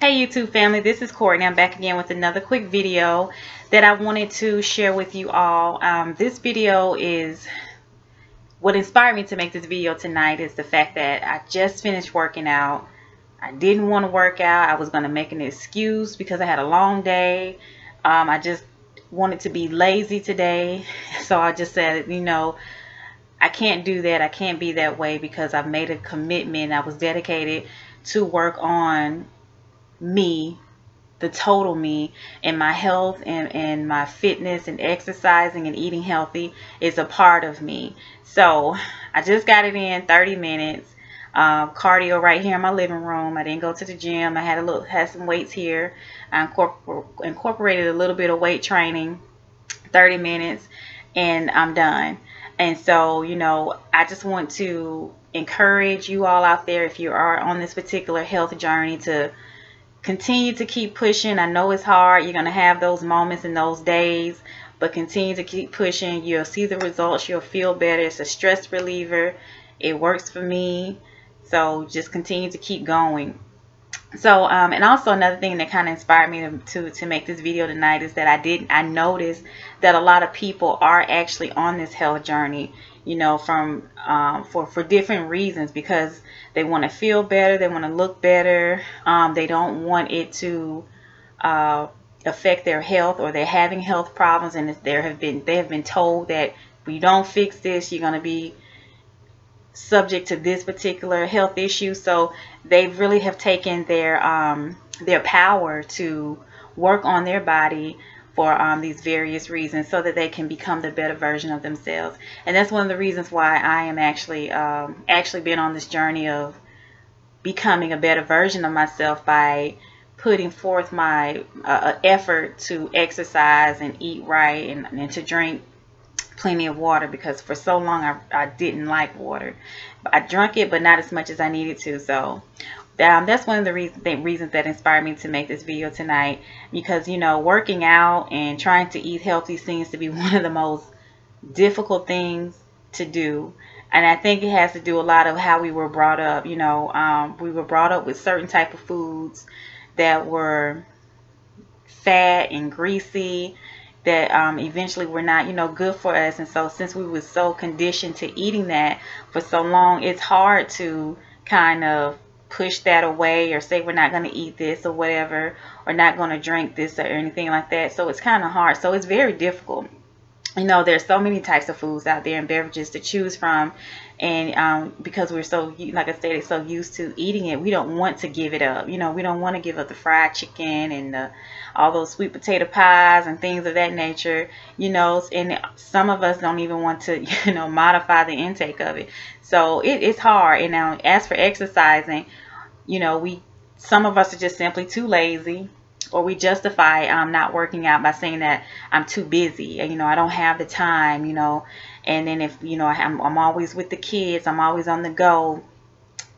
Hey YouTube family, this is Courtney. I'm back again with another quick video that I wanted to share with you all. This video is what inspired me to make this video tonight is the fact that I just finished working out. I didn't want to work out. I was going to make an excuse because I had a long day. I just wanted to be lazy today. So I just said, I can't do that. I can't be that way because I've made a commitment. I was dedicated to work on me, the total me, and my health and my fitness and exercising and eating healthy is a part of me. So I just got it in 30 minutes cardio right here in my living room. I didn't go to the gym. I had some weights here. I incorporated a little bit of weight training, 30 minutes, and I'm done. And so, I just want to encourage you all out there, if you are on this particular health journey, to continue to keep pushing. I know it's hard. You're going to have those moments and those days, but continue to keep pushing. You'll see the results. You'll feel better. It's a stress reliever. It works for me. So just continue to keep going. So, and also another thing that kind of inspired me to make this video tonight is that I noticed that a lot of people are actually on this health journey, for different reasons, because they want to feel better, they want to look better, they don't want it to affect their health, or they're having health problems, and they have been told that if you don't fix this, you're going to be subject to this particular health issue. So they really have taken their power to work on their body for these various reasons, so that they can become the better version of themselves. And that's one of the reasons why I am actually been on this journey of becoming a better version of myself by putting forth my effort to exercise and eat right, and to drink plenty of water, because for so long I didn't like water. I drank it, but not as much as I needed to. So that's one of the reasons that inspired me to make this video tonight, because working out and trying to eat healthy seems to be one of the most difficult things to do. And I think it has to do a lot of how we were brought up. We were brought up with certain type of foods that were fat and greasy, that eventually were not good for us. And so since we were so conditioned to eating that for so long, it's hard to kind of push that away, or say we're not going to eat this or whatever, or not going to drink this or anything like that. So it's kind of hard. So it's very difficult. There's so many types of foods out there and beverages to choose from, and because we're so, like I said, so used to eating it, we don't want to give it up. We don't want to give up the fried chicken and all those sweet potato pies and things of that nature. And some of us don't even want to modify the intake of it. So it's hard. And now, as for exercising, some of us are just simply too lazy, or we justify not working out by saying that I'm too busy, and I don't have the time, and then if I'm always with the kids, I'm always on the go,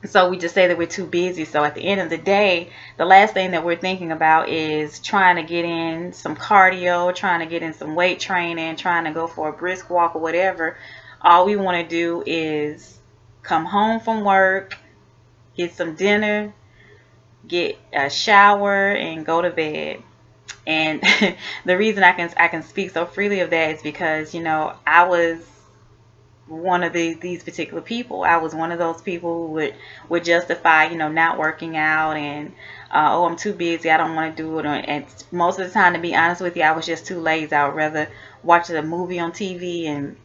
so we just say that we're too busy. So at the end of the day, the last thing that we're thinking about is trying to get in some cardio, trying to get in some weight training, trying to go for a brisk walk or whatever. All we want to do is come home from work, get some dinner, get a shower, and go to bed. And the reason I can speak so freely of that is because I was one of these particular people. I was one of those people who would justify not working out, and oh, I'm too busy, I don't want to do it. And most of the time, to be honest with you, I was just too lazy. I would rather watch a movie on TV and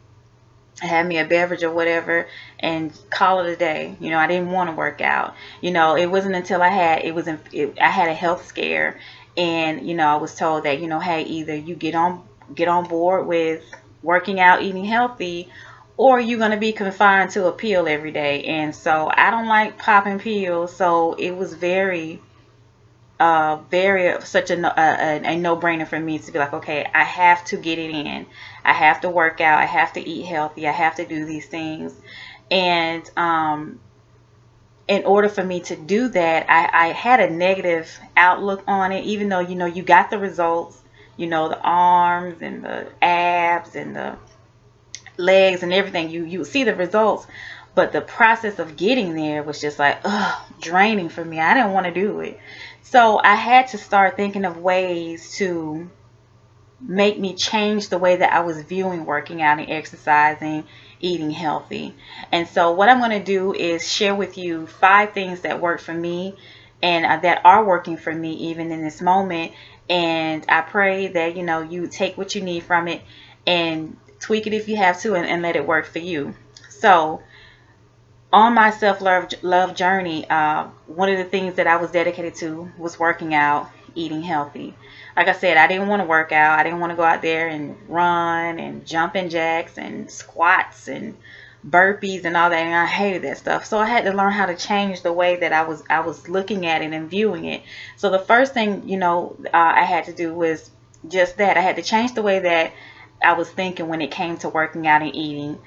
have me a beverage or whatever and call it a day. I didn't want to work out. It wasn't until I had a health scare, and I was told that hey, either you get on board with working out, eating healthy, or you're going to be confined to a pill every day. And so I don't like popping pills, so it was such a no-brainer for me to be like, okay, I have to get it in. I have to work out. I have to eat healthy. I have to do these things. And in order for me to do that, I had a negative outlook on it, even though you got the results, the arms and the abs and the legs and everything. You see the results, But the process of getting there was just like, ugh, draining for me. I didn't want to do it. So I had to start thinking of ways to make me change the way that I was viewing working out and exercising, eating healthy. And so what I'm going to do is share with you 5 things that worked for me and that are working for me even in this moment. And I pray that, you take what you need from it and tweak it if you have to, and let it work for you. So on my self-love journey, one of the things that I was dedicated to was working out, eating healthy. Like I said, I didn't want to work out. I didn't want to go out there and run and jumping jacks and squats and burpees and all that. And I hated that stuff. So I had to learn how to change the way that I was looking at it and viewing it. So the first thing, I had to do was just that. I had to change the way that I was thinking when it came to working out and eating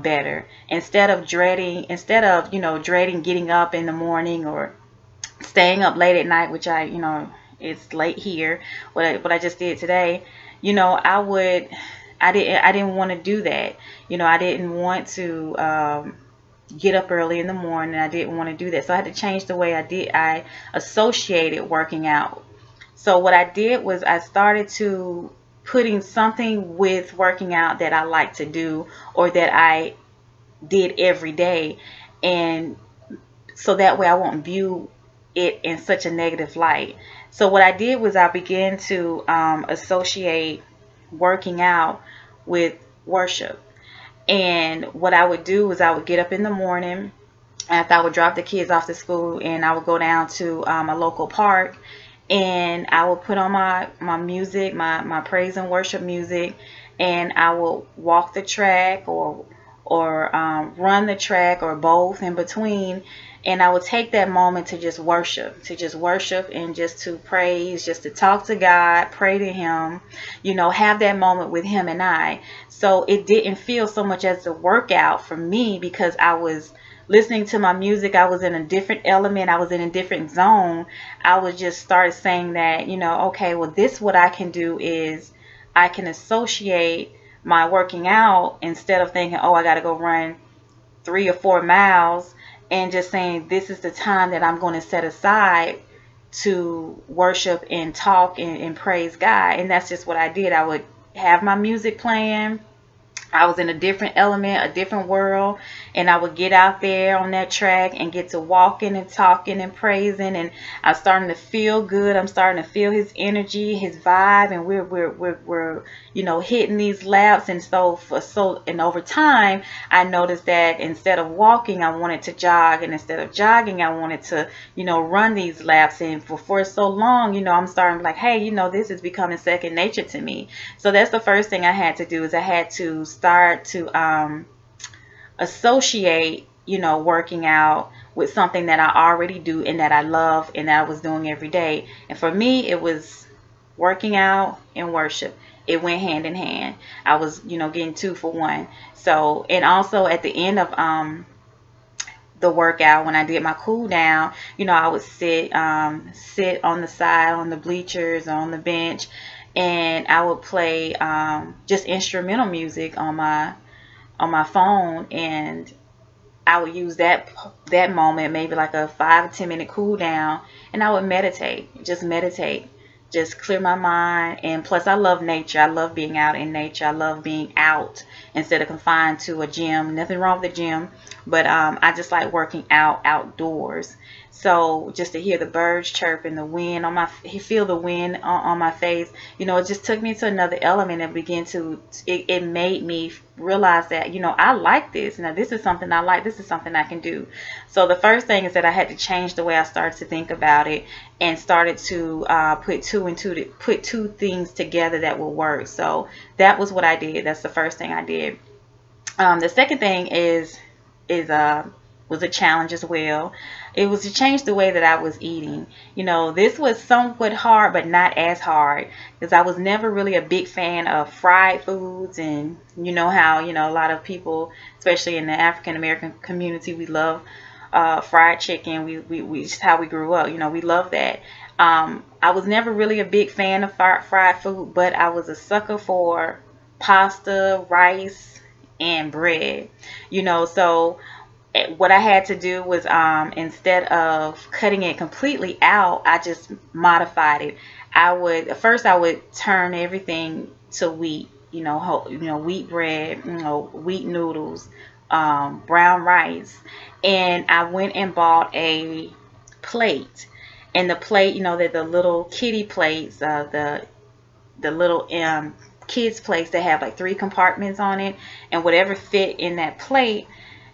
better. Instead of dreading getting up in the morning or staying up late at night, which it's late here, what I just did today, I didn't want to do that. I didn't want to get up early in the morning. I didn't want to do that. So I had to change the way I associated working out. So what I did was I started to putting something with working out that I like to do or that I did every day, and so that way I won't view it in such a negative light. So what I did was I began to associate working out with worship. And what I would do was I would get up in the morning after I would drop the kids off to school, and I would go down to a local park, and I would put on my music, my praise and worship music, and I will walk the track or run the track or both in between. And I would take that moment to just worship and just to praise, just to talk to God, pray to Him, have that moment with Him and I. So it didn't feel so much as a workout for me because I was listening to my music. I was in a different element. I was in a different zone. I would just start saying that, okay, well, what I can do is I can associate my working out instead of thinking, oh, I got to go run 3 or 4 miles, and just saying this is the time that I'm going to set aside to worship and talk and praise God. And that's just what I did. I would have my music playing. I was in a different element, a different world, and I would get out there on that track and get to walking and talking and praising, and I'm starting to feel good. I'm starting to feel His energy, His vibe, and we're hitting these laps. And and over time I noticed that instead of walking, I wanted to jog, and instead of jogging, I wanted to run these laps. And for so long, I'm starting to like, hey, this is becoming second nature to me. So that's the first thing I had to do, is I had to start to associate working out with something that I already do and that I love and that I was doing every day. And for me, it was working out and worship. It went hand in hand. I was getting 2 for 1. So, and also at the end of the workout, when I did my cool down, I would sit on the side, on the bleachers, on the bench, and I would play just instrumental music on my phone, and I would use that moment, maybe like a 5 or 10 minute cool down, and I would meditate, just clear my mind. And plus, I love nature. I love being out in nature. I love being out instead of confined to a gym. Nothing wrong with the gym, but I just like working out outdoors. So just to hear the birds chirping, the wind feel the wind on my face, it just took me to another element, and it made me realize that, I like this. Now, this is something I like. This is something I can do. So the first thing is that I had to change the way I started to think about it, and started to put two things together that will work. So that was what I did. That's the first thing I did. The second thing was a challenge as well. It was to change the way that I was eating. This was somewhat hard, but not as hard, because I was never really a big fan of fried foods. And how a lot of people, especially in the African American community, we love fried chicken. We just how we grew up. We love that. I was never really a big fan of fried food, but I was a sucker for pasta, rice, and bread, so what I had to do was, instead of cutting it completely out, I just modified it. First I would turn everything to wheat, wheat bread, wheat noodles, brown rice, and I went and bought a plate. And the plate, the little kiddie plates, the little kids plates that have like 3 compartments on it, and whatever fit in that plate,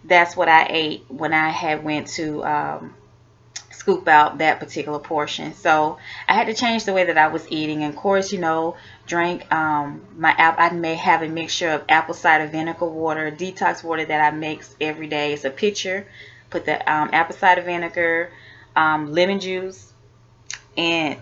that's what I ate when I had went to scoop out that particular portion. So I had to change the way that I was eating. And of course, drink I may have a mixture of apple cider vinegar water, detox water that I mix every day. It's a pitcher. Put the apple cider vinegar, lemon juice, and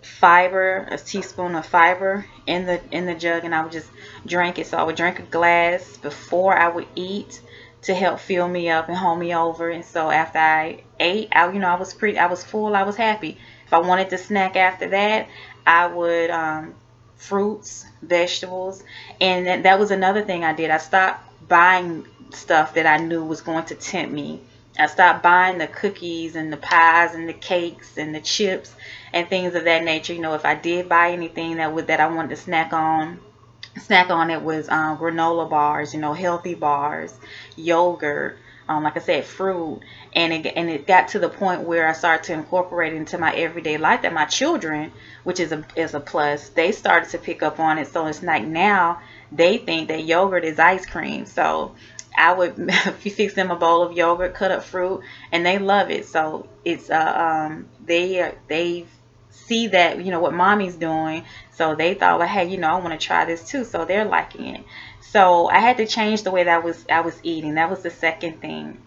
fiber, a teaspoon of fiber in the jug, and I would just drink it. So I would drink a glass before I would eat to help fill me up and hold me over. And so after I ate, I was full, I was happy. If I wanted to snack after that, I would fruits, vegetables, and that was another thing I did. I stopped buying stuff that I knew was going to tempt me. I stopped buying the cookies and the pies and the cakes and the chips and things of that nature. If I did buy anything that I wanted to snack on, it was granola bars, healthy bars, yogurt, like I said, fruit. And it got to the point where I started to incorporate it into my everyday life, that my children, which is a plus, they started to pick up on it. So it's like now they think that yogurt is ice cream. So I would fix them a bowl of yogurt, cut up fruit, and they love it. So it's they see that what mommy's doing, so they thought, well, hey, I want to try this too. So they're liking it. So I had to change the way that I was eating. That was the second thing.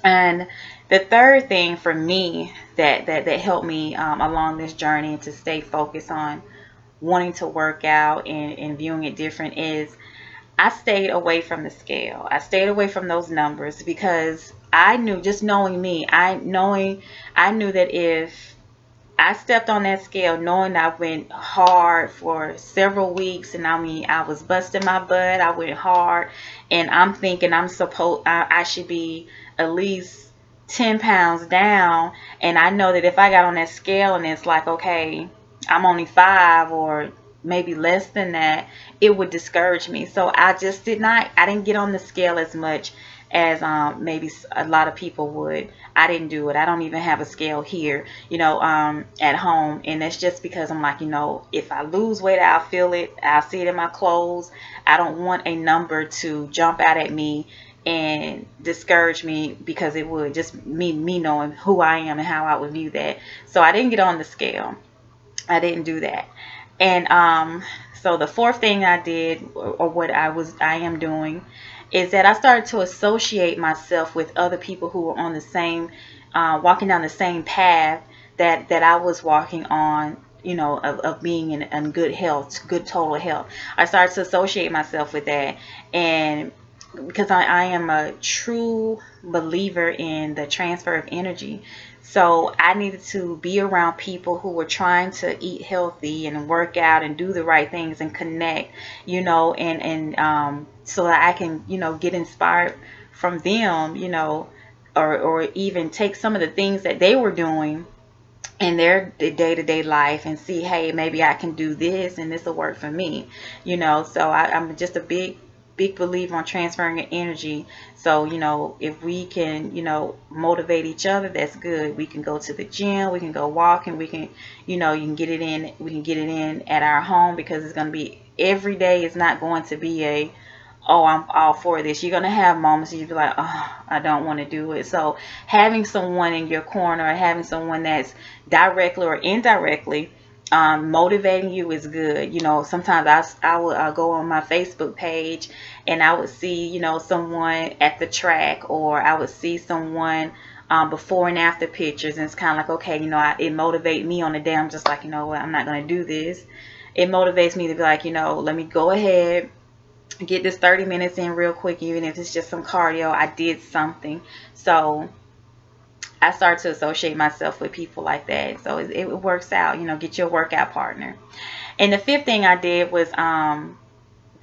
And the third thing for me that helped me along this journey to stay focused on wanting to work out and viewing it different is I stayed away from the scale. I stayed away from those numbers because I knew, just knowing me, I knew that if I stepped on that scale, knowing I went hard for several weeks, and I was busting my butt, I went hard, and I'm thinking I should be at least 10 pounds down, and I know that if I got on that scale and it's like, okay, I'm only 5 or maybe less than that, it would discourage me. So I didn't get on the scale as much as maybe a lot of people would. I didn't do it. I don't even have a scale here, at home. And that's just because I'm like, if I lose weight, I'll feel it. I'll see it in my clothes. I don't want a number to jump out at me and discourage me, because it would just me knowing who I am and how I would view that. So I didn't get on the scale. I didn't do that. And so the fourth thing I did, or what I am doing, is that I started to associate myself with other people who were on the same, walking down the same path that I was walking on, of being in good health, good total health. I started to associate myself with that, and because I am a true believer in the transfer of energy. So I needed to be around people who were trying to eat healthy and work out and do the right things and connect, and so that I can, get inspired from them, or even take some of the things that they were doing in their day-to-day life and see, hey, maybe I can do this and this will work for me, So I'm just a big believer on transferring energy. So, if we can, motivate each other, that's good. We can go to the gym, we can go walk, and we can, you can get it in. We can get it in at our home, because it's going to be every day. It's not going to be oh, I'm all for this. You're going to have moments you'll be like, oh, I don't want to do it. So having someone in your corner, or having someone that's directly or indirectly motivating you is good. Sometimes I would go on my Facebook page and I would see, someone at the track, or I would see someone before and after pictures, and it's kind of like, okay, it motivates me on the day. I'm just like, what, I'm not going to do this. It motivates me to be like, let me go ahead, get this 30 minutes in real quick, even if it's just some cardio. I did something. So I started to associate myself with people like that. So it works out, get your workout partner. And the fifth thing I did was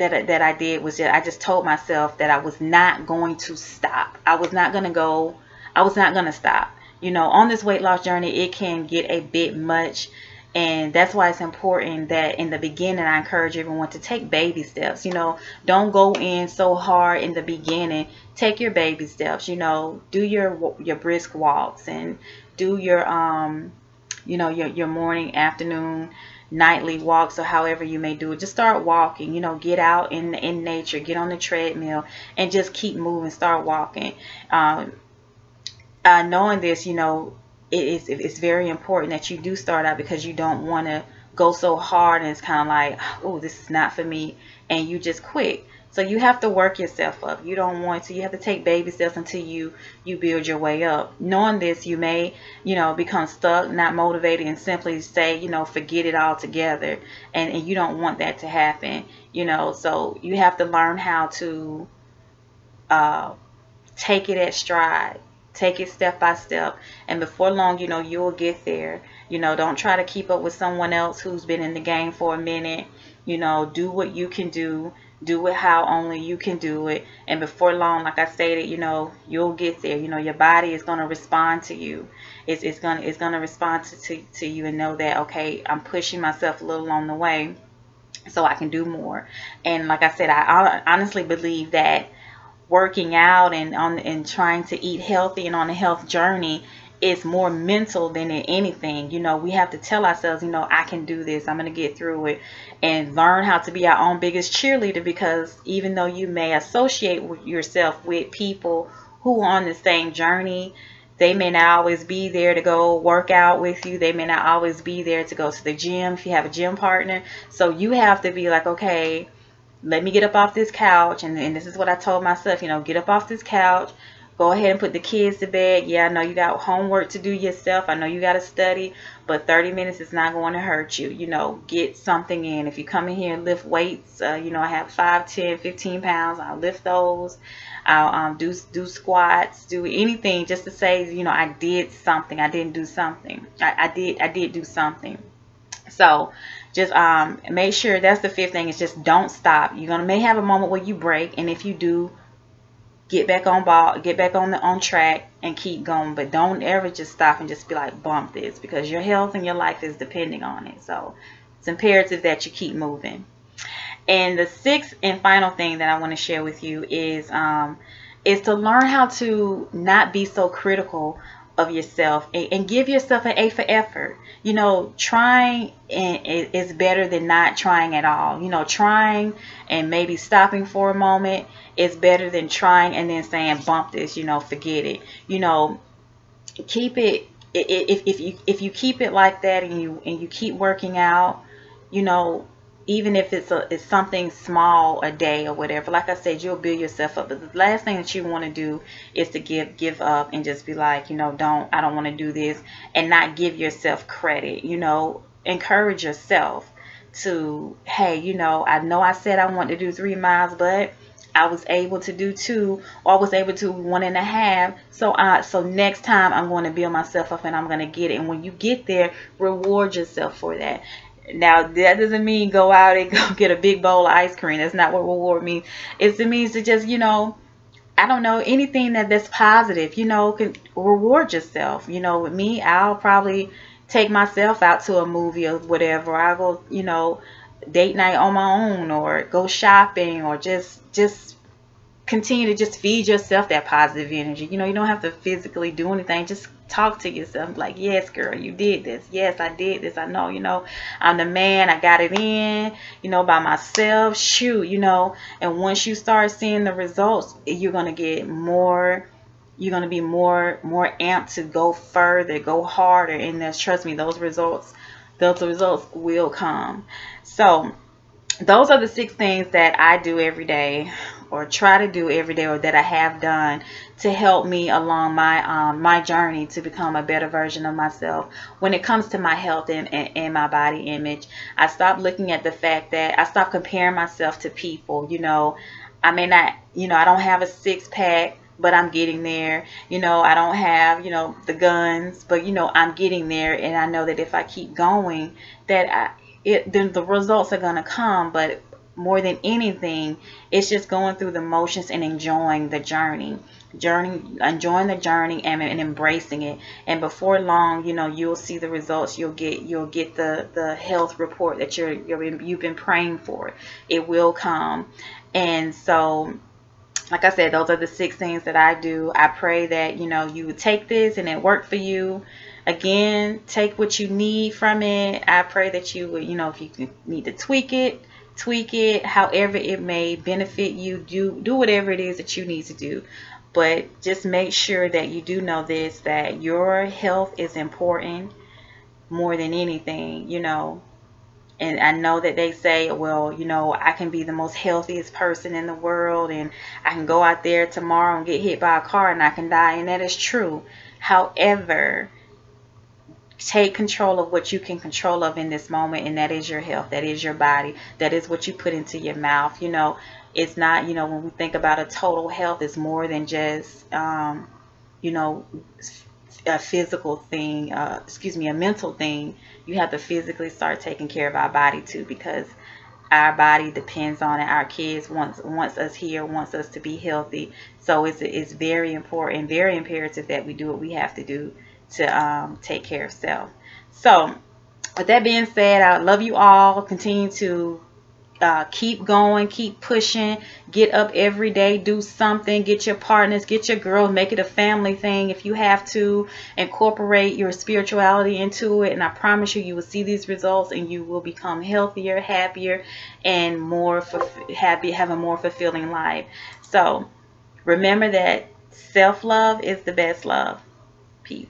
that I did was I just told myself that I was not going to stop. I was not going to go. I was not going to stop. You know, on this weight loss journey, it can get a bit much. And that's why it's important that in the beginning, I encourage everyone to take baby steps. You know, don't go in so hard in the beginning. Take your baby steps. You know, do your brisk walks and do your you know, your morning, afternoon, nightly walks, or however you may do it. Just start walking. You know, get out in nature, get on the treadmill, and just keep moving. Start walking. Knowing this, you know, it's very important that you do start out, because you don't want to go so hard and it's kind of like, oh, this is not for me, and you just quit. So you have to work yourself up. You don't want to. You have to take baby steps until you build your way up. Knowing this, you may, you know, become stuck, not motivated, and simply say, you know, forget it altogether. And you don't want that to happen. You know, so you have to learn how to take it at stride. Take it step by step, and before long, you know, you'll get there. You know, don't try to keep up with someone else who's been in the game for a minute. You know, do what you can do. Do it how only you can do it, and before long, like I stated, you know, you'll get there. You know, your body is going to respond to you. It's gonna respond to you, and know that, okay, I'm pushing myself a little along the way, so I can do more. And like I said, I honestly believe that working out and trying to eat healthy and on a health journey is more mental than anything. You know, we have to tell ourselves, you know, I can do this. I'm going to get through it, and learn how to be our own biggest cheerleader, because even though you may associate with yourself with people who are on the same journey, they may not always be there to go work out with you. They may not always be there to go to the gym if you have a gym partner. So you have to be like, okay, let me get up off this couch, and this is what I told myself, you know, get up off this couch, go ahead and put the kids to bed. Yeah, I know you got homework to do yourself. I know you got to study, but 30 minutes is not going to hurt you. You know, get something in. If you come in here and lift weights, you know, I have 5, 10, 15 pounds. I'll lift those. I'll do squats, do anything just to say, you know, I did something. I didn't do something. I did do something. So just make sure, that's the fifth thing, is just don't stop. You're gonna may have a moment where you break, and if you do, get back on ball, get back on track, and keep going. But don't ever just stop and just be like, bump this, because your health and your life is depending on it. So it's imperative that you keep moving. And the sixth and final thing that I want to share with you is to learn how to not be so critical of yourself, and give yourself an A for effort. You know, trying is better than not trying at all. You know, trying and maybe stopping for a moment is better than trying and then saying, bump this, you know, forget it. You know, keep it, if you keep it like that, and you keep working out, you know, even if it's something small a day or whatever, like I said, you'll build yourself up. But the last thing that you want to do is to give up and just be like, you know, I don't want to do this, and not give yourself credit. You know, encourage yourself to, hey, you know I said I wanted to do 3 miles, but I was able to do 2, or I was able to 1.5. So next time I'm going to build myself up, and I'm going to get it. And when you get there, reward yourself for that. Now, that doesn't mean go out and go get a big bowl of ice cream. That's not what reward means. It means to just, you know, I don't know, anything that's positive, you know, can reward yourself. You know, with me, I'll probably take myself out to a movie or whatever. I'll go, you know, date night on my own, or go shopping, or just continue to just feed yourself that positive energy. You know, you don't have to physically do anything. Just talk to yourself like, yes, girl, you did this. Yes, I did this. I know, you know, I'm the man. I got it in, you know, by myself. Shoot, you know, and once you start seeing the results, you're going to get more, you're going to be more amped to go further, go harder. And trust me, those results will come. So those are the 6 things that I do every day, or try to do every day, or that I have done to help me along my journey to become a better version of myself when it comes to my health and my body image. I stopped looking at the fact that I stopped comparing myself to people. You know, I may not, you know, I don't have a 6-pack, but I'm getting there. You know, I don't have, you know, the guns, but, you know, I'm getting there. And I know that if I keep going, that then the results are going to come. But more than anything, it's just going through the motions and enjoying the enjoying the journey and embracing it. And before long, you know, you'll see the results. You'll get the health report that you've been praying for. It will come. And so, like I said, those are the 6 things that I do. I pray that, you know, you would take this and it worked for you. Again, take what you need from it. I pray that you would, you know, if you need to tweak it, however it may benefit you, do whatever it is that you need to do. But just make sure that you do know this, that your health is important more than anything, you know. And I know that they say, well, you know, I can be the most healthiest person in the world and I can go out there tomorrow and get hit by a car and I can die. And that is true. However, take control of what you can control of in this moment, and that is your health. That is your body. That is what you put into your mouth. You know, it's not, you know, when we think about a total health, it's more than just, you know, a physical thing, a mental thing. You have to physically start taking care of our body too, because our body depends on it. Our kids wants us here, wants us to be healthy. So it's very important, very imperative that we do what we have to do to take care of self. So with that being said, I love you all. Continue to keep going, keep pushing, get up every day, do something, get your partners, get your girls, make it a family thing if you have to. Incorporate your spirituality into it, and I promise you, you will see these results and you will become healthier, happier, and have a more fulfilling life. So remember that self-love is the best love. Peace.